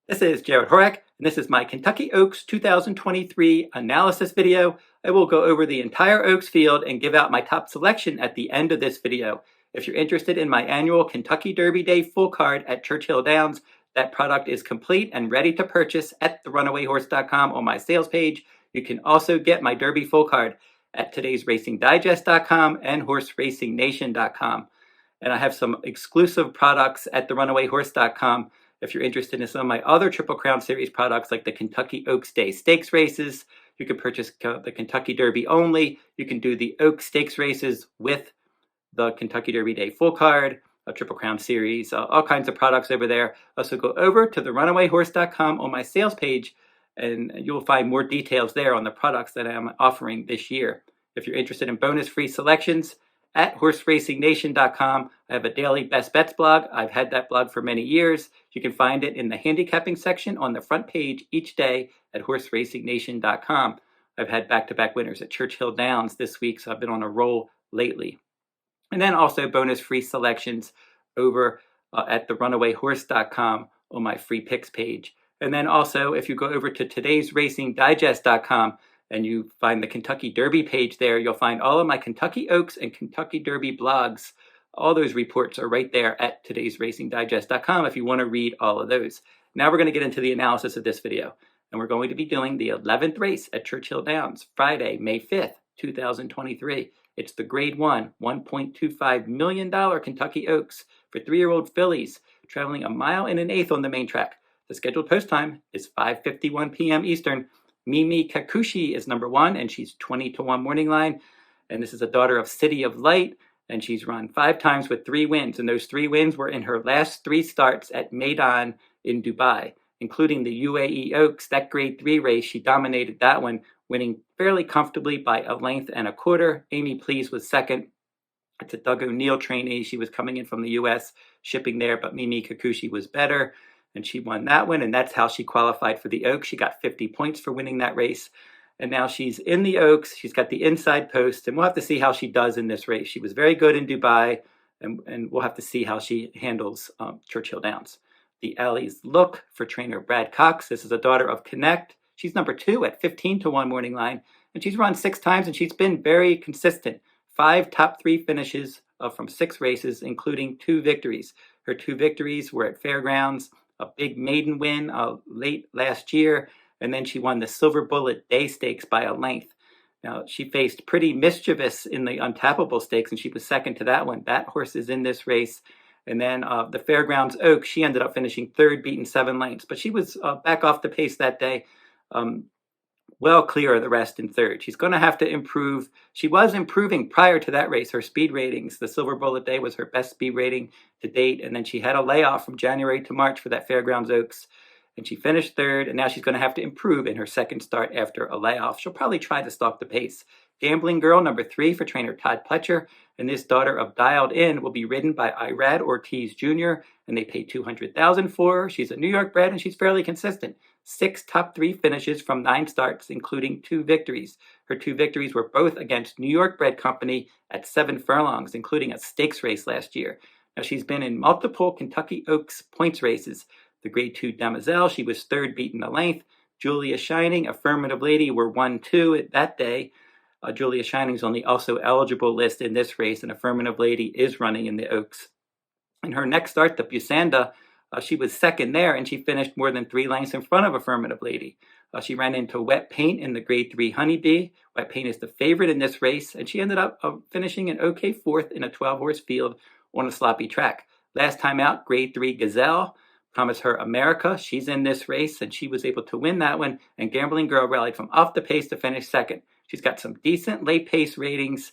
This is Jarrod Horak, and this is my Kentucky Oaks 2023 analysis video. I will go over the entire Oaks field and give out my top selection at the end of this video. If you're interested in my annual Kentucky Derby Day full card at Churchill Downs, that product is complete and ready to purchase at therunawayhorse.com on my sales page. You can also get my Derby full card at todaysracingdigest.com and horseracing.nation.com. And I have some exclusive products at therunawayhorse.com. If you're interested in some of my other Triple Crown Series products like the Kentucky Oaks Day Stakes races, you can purchase the Kentucky Derby only. You can do the Oaks Stakes races with the Kentucky Derby Day full card, a Triple Crown Series, all kinds of products over there. Also go over to therunawayhorse.com on my sales page, and you'll find more details there on the products that I'm offering this year. If you're interested in bonus free selections, at horseracing.nation.com. I have a daily best bets blog. I've had that blog for many years. You can find it in the handicapping section on the front page each day at horseracing.nation.com. I've had back-to-back winners at Churchill Downs this week, so I've been on a roll lately. And then also bonus free selections over at therunawayhorse.com on my free picks page. And then also, if you go over to todaysracingdigest.com, and you find the Kentucky Derby page there, you'll find all of my Kentucky Oaks and Kentucky Derby blogs. All those reports are right there at todaysracingdigest.com if you want to read all of those. Now we're going to get into the analysis of this video, and we're going to be doing the 11th race at Churchill Downs, Friday, May 5th, 2023. It's the Grade 1, $1.25 million Kentucky Oaks for 3-year-old fillies, traveling 1 1/8 miles on the main track. The scheduled post time is 5:51 p.m. Eastern. Mimi Kakushi is number 1, and she's 20-1 morning line. And this is a daughter of City of Light, and she's run 5 times with 3 wins. And those 3 wins were in her last 3 starts at Maidan in Dubai, including the UAE Oaks. That Grade 3 race, she dominated that one, winning fairly comfortably by 1 1/4 lengths. Amy Please was second. It's a Doug O'Neill trainee. She was coming in from the U.S., shipping there, but Mimi Kakushi was better. And she won that one, and that's how she qualified for the Oaks. She got 50 points for winning that race. And now she's in the Oaks. She's got the inside post, and we'll have to see how she does in this race. She was very good in Dubai, and we'll have to see how she handles Churchill Downs. The Alys look for trainer Brad Cox. This is a daughter of Connect. She's number 2 at 15-1 morning line, and she's run 6 times, and she's been very consistent. 5 top 3 finishes from 6 races, including 2 victories. Her 2 victories were at Fairgrounds, a big maiden win late last year, and then she won the Silver Bullet Day Stakes by 1 length. Now, she faced Pretty Mischievous in the Untappable Stakes, and she was second to that one. That horse is in this race. And then the Fairgrounds Oaks, she ended up finishing 3rd, beaten 7 lengths, but she was back off the pace that day. Well clear of the rest in 3rd. She's going to have to improve. She was improving prior to that race. Her speed ratings, the Silver Bullet Day was her best speed rating to date, and then she had a layoff from January to March for that Fairgrounds Oaks, and she finished 3rd, and now she's going to have to improve in her 2nd start after a layoff. She'll probably try to stalk the pace. Gambling Girl, number 3 for trainer Todd Pletcher, and this daughter of Dialed In will be ridden by Irad Ortiz Jr., and they paid $200,000 for her. She's a New York bred, and she's fairly consistent. 6 top 3 finishes from 9 starts, including 2 victories. Her 2 victories were both against New York bred company at 7 furlongs, including a stakes race last year. Now, she's been in multiple Kentucky Oaks points races. The Grade 2 Demoiselle, she was 3rd, beaten 1 length. Julia Shining, Affirmative Lady were 1-2 that day. Julia Shining's on the also eligible list in this race, and Affirmative Lady is running in the Oaks. In her next start, the Busanda, she was 2nd there, and she finished more than 3 lengths in front of Affirmative Lady. She ran into Wet Paint in the Grade 3 Honeybee. Wet Paint is the favorite in this race, and she ended up finishing an okay 4th in a 12-horse field on a sloppy track. Last time out, Grade 3 Gazelle, Promiseher America, she's in this race, and she was able to win that one, and Gambling Girl rallied from off the pace to finish 2nd. She's got some decent late pace ratings.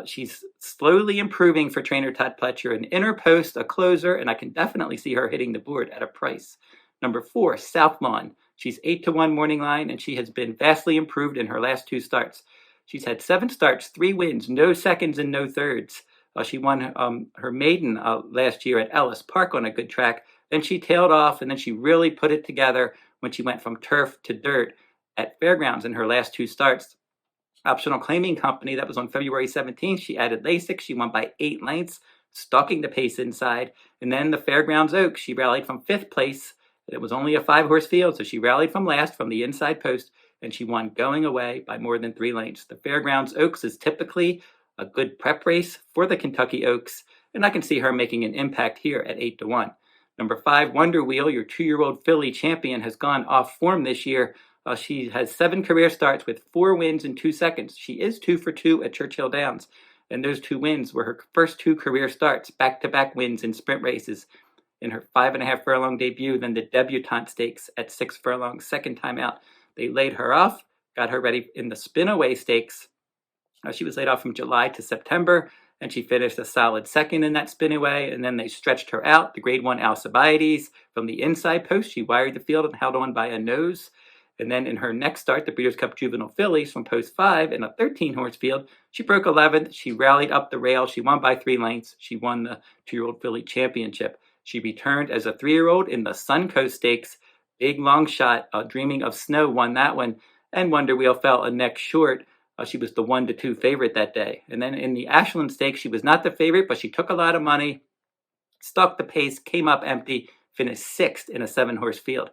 She's slowly improving for trainer Todd Pletcher, an inner post, a closer, and I can definitely see her hitting the board at a price. Number 4, Southlawn. She's 8-1 morning line, and she has been vastly improved in her last 2 starts. She's had 7 starts, 3 wins, no seconds and no thirds. She won her maiden last year at Ellis Park on a good track. Then she tailed off, and then she really put it together when she went from turf to dirt at Fairgrounds in her last 2 starts. Optional Claiming Company, that was on February 17th. She added Lasix. She won by 8 lengths, stalking the pace inside. And then the Fairgrounds Oaks, she rallied from 5th place It was only a 5-horse field, so she rallied from last from the inside post, and she won going away by more than 3 lengths. The Fairgrounds Oaks is typically a good prep race for the Kentucky Oaks, and I can see her making an impact here at 8-1. Number 5, Wonder Wheel, your 2-year-old filly champion, has gone off form this year. She has 7 career starts with 4 wins in 2 seconds. She is 2 for 2 at Churchill Downs, and those 2 wins were her first 2 career starts, back-to-back wins in sprint races. In her 5.5 furlong debut, then the Debutante Stakes at 6 furlongs, second time out. They laid her off, got her ready in the Spinaway Stakes. She was laid off from July to September, and she finished a solid second in that Spinaway, and then they stretched her out. The Grade 1 Alcibiades from the inside post, she wired the field and held on by a nose. And then in her next start, the Breeders' Cup Juvenile Fillies from post 5 in a 13-horse field, she broke 11th. She rallied up the rail. She won by 3 lengths. She won the 2-year-old filly championship. She returned as a 3-year-old in the Suncoast Stakes. Big long shot, Dreaming of Snow won that one, and Wonder Wheel fell a neck short. She was the 1-2 favorite that day. And then in the Ashland Stakes, she was not the favorite, but she took a lot of money, stalked the pace, came up empty, finished 6th in a 7-horse field.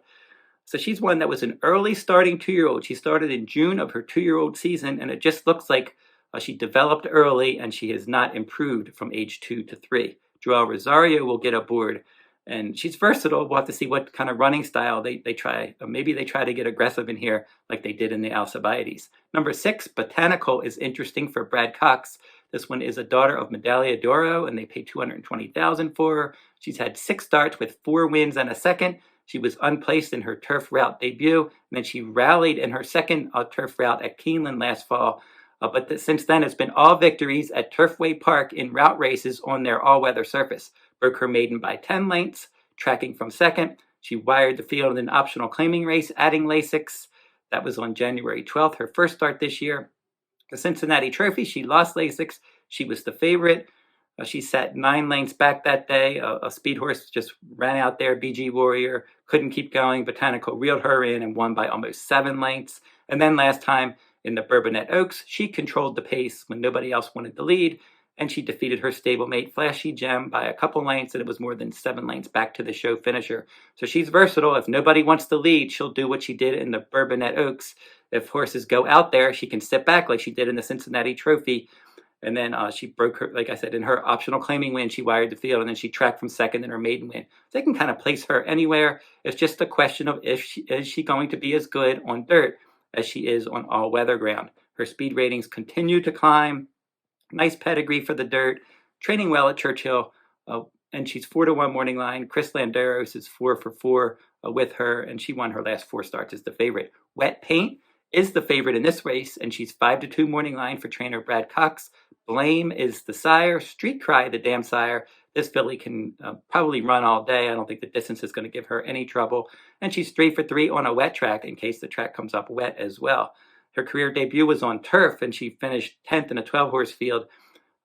So she's one that was an early starting 2-year-old. She started in June of her 2-year-old season, and it just looks like she developed early, and she has not improved from age 2 to 3. Joel Rosario will get aboard, and she's versatile. We'll have to see what kind of running style they try. Maybe they try to get aggressive in here like they did in the Alcibiades. Number 6, Botanical, is interesting for Brad Cox. This one is a daughter of Medaglia d'Oro, and they paid $220,000 for her. She's had 6 starts with 4 wins and a second. She was unplaced in her turf route debut, and then she rallied in her second turf route at Keeneland last fall. But since then, it's been all victories at Turfway Park in route races on their all-weather surface. Broke her maiden by 10 lengths, tracking from second. She wired the field in an optional claiming race, adding Lasix. That was on January 12th, her first start this year. The Cincinnati Trophy, she lost Lasix. She was the favorite. She sat 9 lengths back that day. A speed horse just ran out there, BG Warrior, couldn't keep going. Botanical reeled her in and won by almost 7 lengths. And then last time in the Bourbonnette Oaks, she controlled the pace when nobody else wanted the lead, and she defeated her stablemate Flashy Gem by a couple lengths, and it was more than 7 lengths back to the show finisher. So she's versatile. If nobody wants the lead, she'll do what she did in the Bourbonnette Oaks. If horses go out there, she can step back like she did in the Cincinnati Trophy. And then she broke her, like I said, in her optional claiming win, she wired the field, and then she tracked from second in her maiden win. So they can kind of place her anywhere. It's just a question of is she going to be as good on dirt as she is on all-weather ground. Her speed ratings continue to climb. Nice pedigree for the dirt. Training well at Churchill. And she's 4-1 morning line. Chris Landeros is 4 for 4 with her, and she won her last 4 starts as the favorite. Wet Paint is the favorite in this race, and she's 5-2 morning line for trainer Brad Cox. Blame is the sire. Street Cry, the dam sire. This filly can probably run all day. I don't think the distance is going to give her any trouble. And she's 3 for 3 on a wet track in case the track comes up wet as well. Her career debut was on turf, and she finished 10th in a 12-horse field.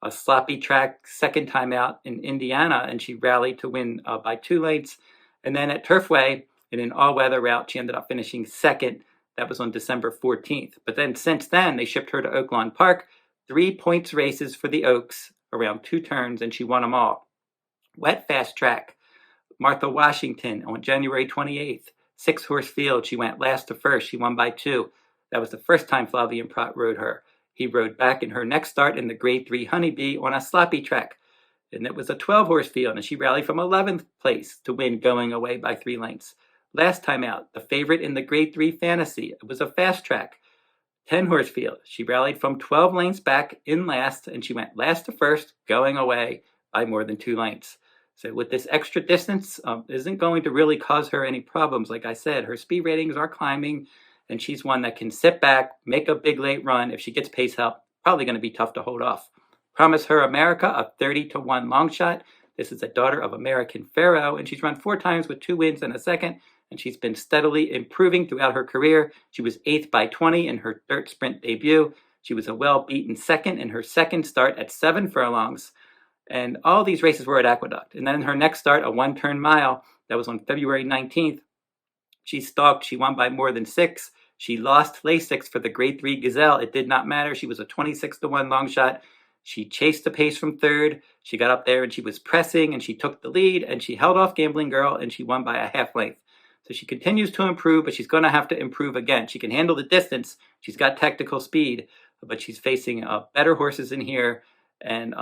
A sloppy track, second time out in Indiana, and she rallied to win by 2 lengths. And then at Turfway, in an all-weather route, she ended up finishing second. That was on December 14th. But then since then, they shipped her to Oaklawn Park. 3 points races for the Oaks, around 2 turns, and she won them all. Wet fast track, Martha Washington on January 28th. 6-horse field, she went last to first. She won by 2. That was the first time Flavien Prat rode her. He rode back in her next start in the Grade 3 Honeybee on a sloppy track. And it was a 12-horse field, and she rallied from 11th place to win going away by 3 lengths. Last time out, the favorite in the Grade 3 Fantasy, it was a fast track. 10-horse field. She rallied from 12 lengths back in last, and she went last to first, going away by more than 2 lengths. So with this extra distance, isn't going to really cause her any problems. Like I said, her speed ratings are climbing, and she's one that can sit back, make a big late run. If she gets pace help, probably going to be tough to hold off. Promiseher America, a 30-1 long shot. This is a daughter of American Pharaoh, and she's run 4 times with 2 wins and a second, and she's been steadily improving throughout her career. She was 8th by 20 in her dirt sprint debut. She was a well-beaten second in her second start at 7 furlongs. And all these races were at Aqueduct. And then in her next start, a 1-turn mile, that was on February 19th. She stalked. She won by more than 6. She lost Lasix for the Grade 3 Gazelle. It did not matter. She was a 26-1 long shot. She chased the pace from third. She got up there and she was pressing and she took the lead and she held off Gambling Girl and she won by a half length. So she continues to improve, but she's going to have to improve again. She can handle the distance. She's got technical speed, but she's facing better horses in here, and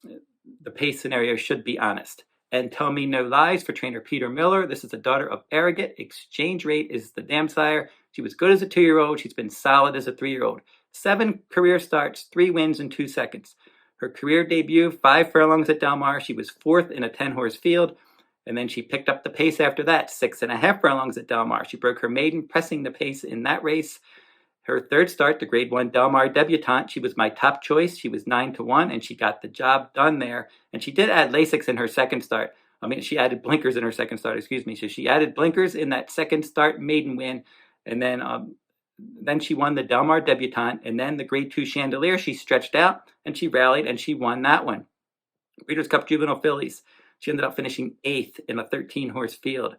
the pace scenario should be honest. And Tell Me No Lies for trainer Peter Miller. This is a daughter of Arrogant. Exchange Rate is the dam sire. She was good as a 2-year-old. She's been solid as a 3-year-old. 7 career starts, 3 wins in 2 seconds. Her career debut, 5 furlongs at Del Mar. She was 4th in a 10-horse field. And then she picked up the pace after that, 6.5 furlongs at Del Mar. She broke her maiden, pressing the pace in that race. Her 3rd start, the Grade 1 Del Mar debutante, she was my top choice. She was 9-1, and she got the job done there. And she did add Lasix in her 2nd start. She added blinkers in her 2nd start, excuse me. So she added blinkers in that 2nd start maiden win. And then she won the Del Mar debutante. And then the Grade 2 Chandelier, she stretched out, and she rallied, and she won that one. Breeders' Cup Juvenile Fillies. She ended up finishing 8th in a 13-horse field.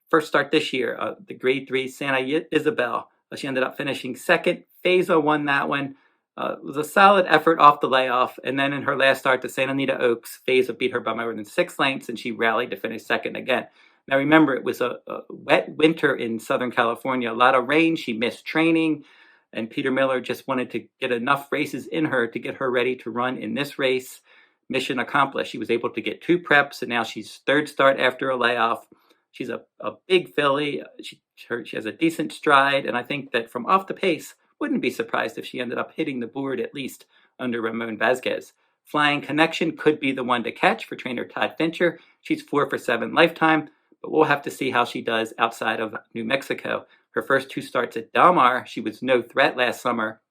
First start this year, the Grade 3 Santa Isabel. She ended up finishing 2nd. Feza won that one. It was a solid effort off the layoff. And then in her last start, the Santa Anita Oaks, Feza beat her by more than 6 lengths, and she rallied to finish 2nd again. Now remember, it was a wet winter in Southern California. A lot of rain. She missed training. And Peter Miller just wanted to get enough races in her to get her ready to run in this race. Mission accomplished. She was able to get 2 preps, and now she's 3rd start after a layoff. She's a big filly. She has a decent stride, and I think that from off the pace, wouldn't be surprised if she ended up hitting the board at least under Ramon Vazquez. Flying Connection could be the one to catch for trainer Todd Fincher. She's 4 for 7 lifetime, but we'll have to see how she does outside of New Mexico. Her first 2 starts at Del Mar, she was no threat last summer.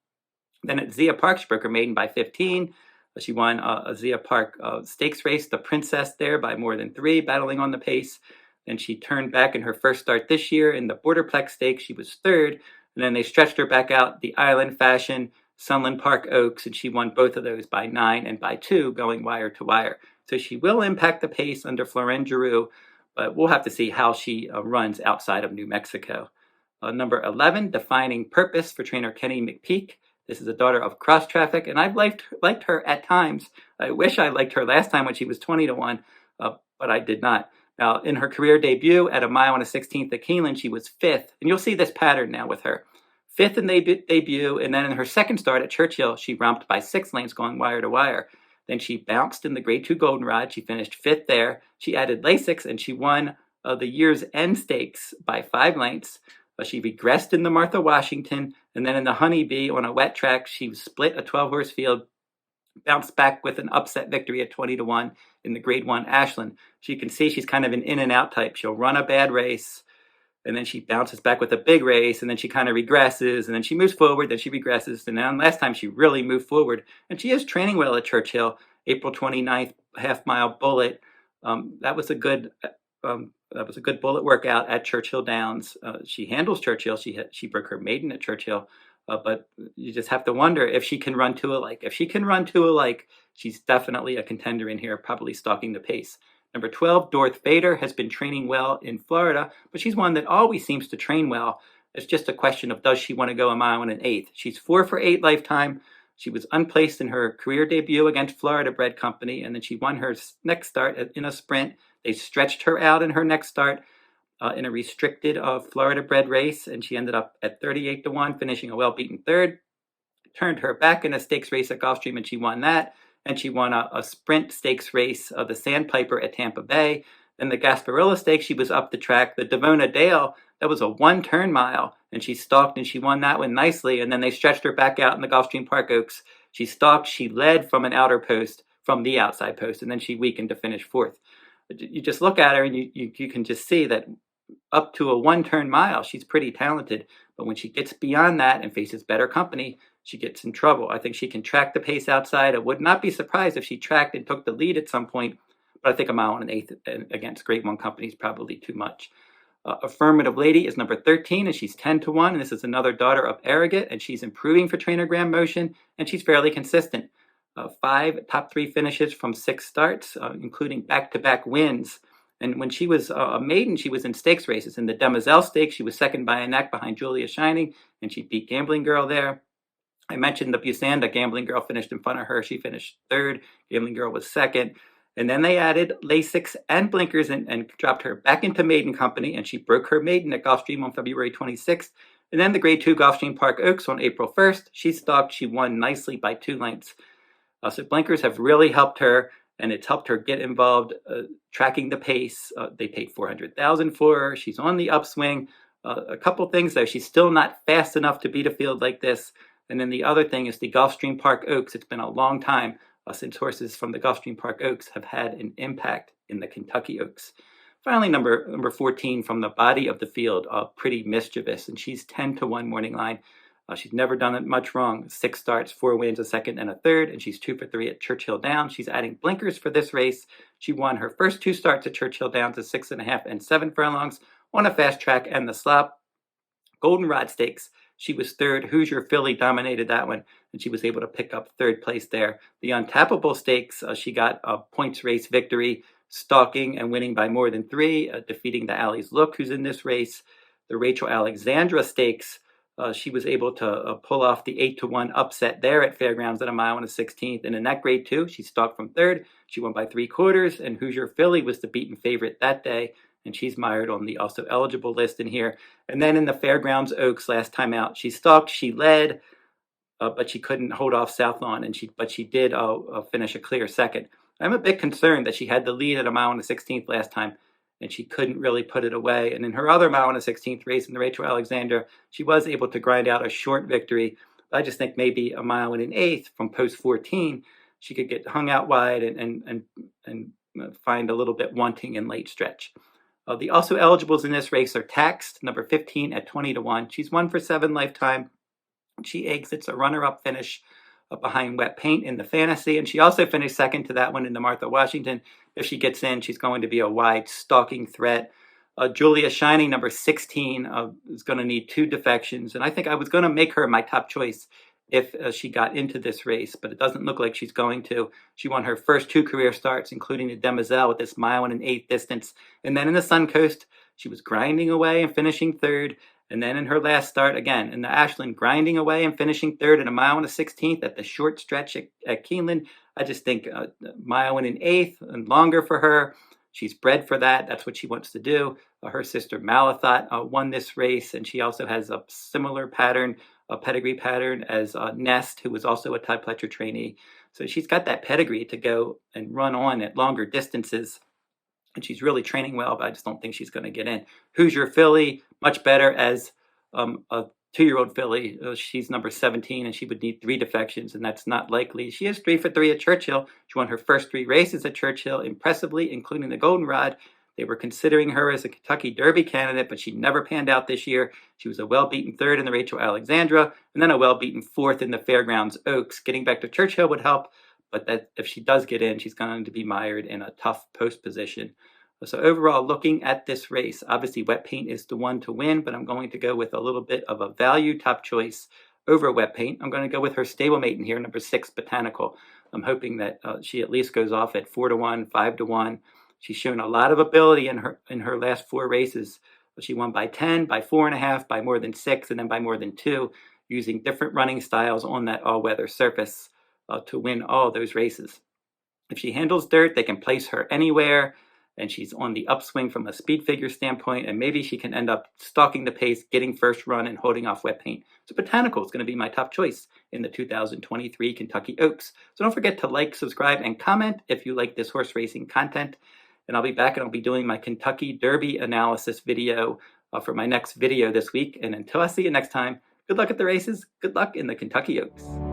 Then at Zia Park, she broke her maiden by 15. She won a Zia Park stakes race, the Princess there, by more than 3, battling on the pace. Then she turned back in her first start this year in the Borderplex Stakes. She was 3rd. And then they stretched her back out the Island Fashion, Sunland Park Oaks, and she won both of those by 9 and by 2, going wire to wire. So she will impact the pace under Florent Giroux, but we'll have to see how she runs outside of New Mexico. Number 11, Defining Purpose for trainer Kenny McPeak. This is a daughter of Cross Traffic, and I've liked her at times. I wish I liked her last time when she was 20-1, but I did not. Now, in her career debut at a mile and a 16th at Keeneland, she was 5th. And you'll see this pattern now with her. 5th in debut, and then in her 2nd start at Churchill, she romped by 6 lengths going wire to wire. Then she bounced in the Grade 2 Goldenrod. She finished 5th there. She added Lasix, and she won the year's end stakes by 5 lengths. She regressed in the Martha Washington, and then in the Honeybee on a wet track, she split a 12-horse field, bounced back with an upset victory at 20-1 in the Grade 1 Ashland. So you can see she's kind of an in and out type. She'll run a bad race, and then she bounces back with a big race, and then she kind of regresses, and then she moves forward, then she regresses, and then last time she really moved forward. And she is training well at Churchill. April 29th, half-mile Bullet. That was a good Bullet workout at Churchill Downs. She handles Churchill. She broke her maiden at Churchill. But you just have to wonder if she can run 2 alike. If she can run 2 alike, she's definitely a contender in here, probably stalking the pace. Number 12, Darth Vader, has been training well in Florida, but she's one that always seems to train well. It's just a question of, does she want to go a mile and an 1/8? She's 4 for 8 lifetime. She was unplaced in her career debut against Florida Bred Company, and then she won her next start in a sprint. They stretched her out in her next start in a restricted Florida bred race, and she ended up at 38-1, finishing a well-beaten 3rd. Turned her back in a stakes race at Gulfstream, and she won that. And she won a sprint stakes race of the Sandpiper at Tampa Bay. Then the Gasparilla Stakes, she was up the track. The Devona Dale, that was a 1-turn mile, and she stalked, and she won that one nicely. And then they stretched her back out in the Gulfstream Park Oaks. She stalked, she led from an outer post, from the outside post, and then she weakened to finish 4th. You just look at her, and you can just see that up to a 1-turn mile, she's pretty talented. But when she gets beyond that and faces better company, she gets in trouble. I think she can track the pace outside. I would not be surprised if she tracked and took the lead at some point, but I think a mile and an 1/8 against Grade 1 company is probably too much. Affirmative Lady is number 13, and she's 10-1, and this is another daughter of Arrogant, and she's improving for trainer Graham Motion, and she's fairly consistent. 5 top 3 finishes from 6 starts, including back-to-back wins. And when she was a maiden, she was in stakes races. In the Demoiselle Stakes, she was 2nd by a neck behind Julia Shining, and she beat Gambling Girl there. I mentioned the Busanda. Gambling Girl finished in front of her. She finished 3rd. Gambling Girl was 2nd. And then they added Lasix and blinkers and dropped her back into maiden company, and she broke her maiden at Gulfstream on February 26th. And then the Grade 2 Gulfstream Park Oaks on April 1st. She stalked. She won nicely by 2 lengths. So blinkers have really helped her, and it's helped her get involved tracking the pace. They paid $400,000 for her. She's on the upswing. A couple things though, she's still not fast enough to beat a field like this. And then the other thing is the Gulfstream Park Oaks. It's been a long time since horses from the Gulfstream Park Oaks have had an impact in the Kentucky Oaks. Finally, number 14 from the body of the field, Pretty Mischievous, and she's 10-1 morning line. She's never done it much wrong. 6 starts, 4 wins, a second and a third, and she's 2 for 3 at Churchill Downs. She's adding blinkers for this race. She won her first 2 starts at Churchill Downs at 6.5 and 7 furlongs on a fast track and the slop. Goldenrod Stakes, she was third. Hoosier Filly dominated that one, and she was able to pick up 3rd place there. The Untappable Stakes, she got a points race victory, stalking and winning by more than 3, defeating the Alys Look, who's in this race. The Rachel Alexandra Stakes, she was able to pull off the 8-1 upset there at Fairgrounds at 1 mile and a 16th. And in that Grade 2, she stalked from 3rd. She won by 3/4, and Hoosier Filly was the beaten favorite that day, and she's mired on the also eligible list in here. And then in the Fairgrounds Oaks last time out, she stalked, she led, but she couldn't hold off Southlawn, but she did finish a clear second. I'm a bit concerned that she had the lead at 1 mile and a 16th last time, and she couldn't really put it away. And in her other 1 mile and a 16th race in the Rachel Alexander, she was able to grind out a short victory. I just think maybe 1 mile and an 1/8 from post 14, she could get hung out wide and find a little bit wanting in late stretch. The also eligibles in this race are Taxed, number 15 at 20-1. She's 1 for 7 lifetime. She exits a runner-up finish behind Wet Paint in the Fantasy, and she also finished second to that one in the Martha Washington. If she gets in, she's going to be a wide stalking threat. Julia Shining, number 16, is going to need 2 defections, and I think I was going to make her my top choice if she got into this race, but it doesn't look like she's going to. She won her first 2 career starts, including the Demoiselle with this 1 mile and an 1/8 distance. And then in the Suncoast, she was grinding away and finishing 3rd. And then in her last start, again, in the Ashland, grinding away and finishing 3rd at 1 mile and a 16th at the short stretch at Keeneland. I just think 1 mile and an 1/8 and longer for her. She's bred for that. That's what she wants to do. Her sister Malathot won this race, and she also has a similar pattern, a pedigree pattern as Nest, who was also a Todd Pletcher trainee. So she's got that pedigree to go and run on at longer distances, and she's really training well, but I just don't think she's going to get in. Hoosier Filly, much better as a 2-year-old filly. She's number 17, and she would need 3 defections, and that's not likely. She is 3 for 3 at Churchill. She won her first 3 races at Churchill impressively, including the Goldenrod. They were considering her as a Kentucky Derby candidate, but she never panned out this year. She was a well-beaten 3rd in the Rachel Alexandra, and then a well-beaten 4th in the Fairgrounds Oaks. Getting back to Churchill would help, but that if she does get in, she's going to be mired in a tough post position. So overall, looking at this race, obviously Wet Paint is the one to win, but I'm going to go with a little bit of a value top choice over Wet Paint. I'm going to go with her stablemate in here, number 6, Botanical. I'm hoping that she at least goes off at 4-1, 5-1. She's shown a lot of ability in her last 4 races. She won by 10, by 4.5, by more than 6, and then by more than 2, using different running styles on that all-weather surface to win all those races. If she handles dirt, they can place her anywhere, and she's on the upswing from a speed figure standpoint, and maybe she can end up stalking the pace, getting first run, and holding off Wet Paint. So Botanical is going to be my top choice in the 2023 Kentucky Oaks. So don't forget to like, subscribe, and comment if you like this horse racing content. And I'll be back, and I'll be doing my Kentucky Derby analysis video for my next video this week. And until I see you next time, good luck at the races. Good luck in the Kentucky Oaks.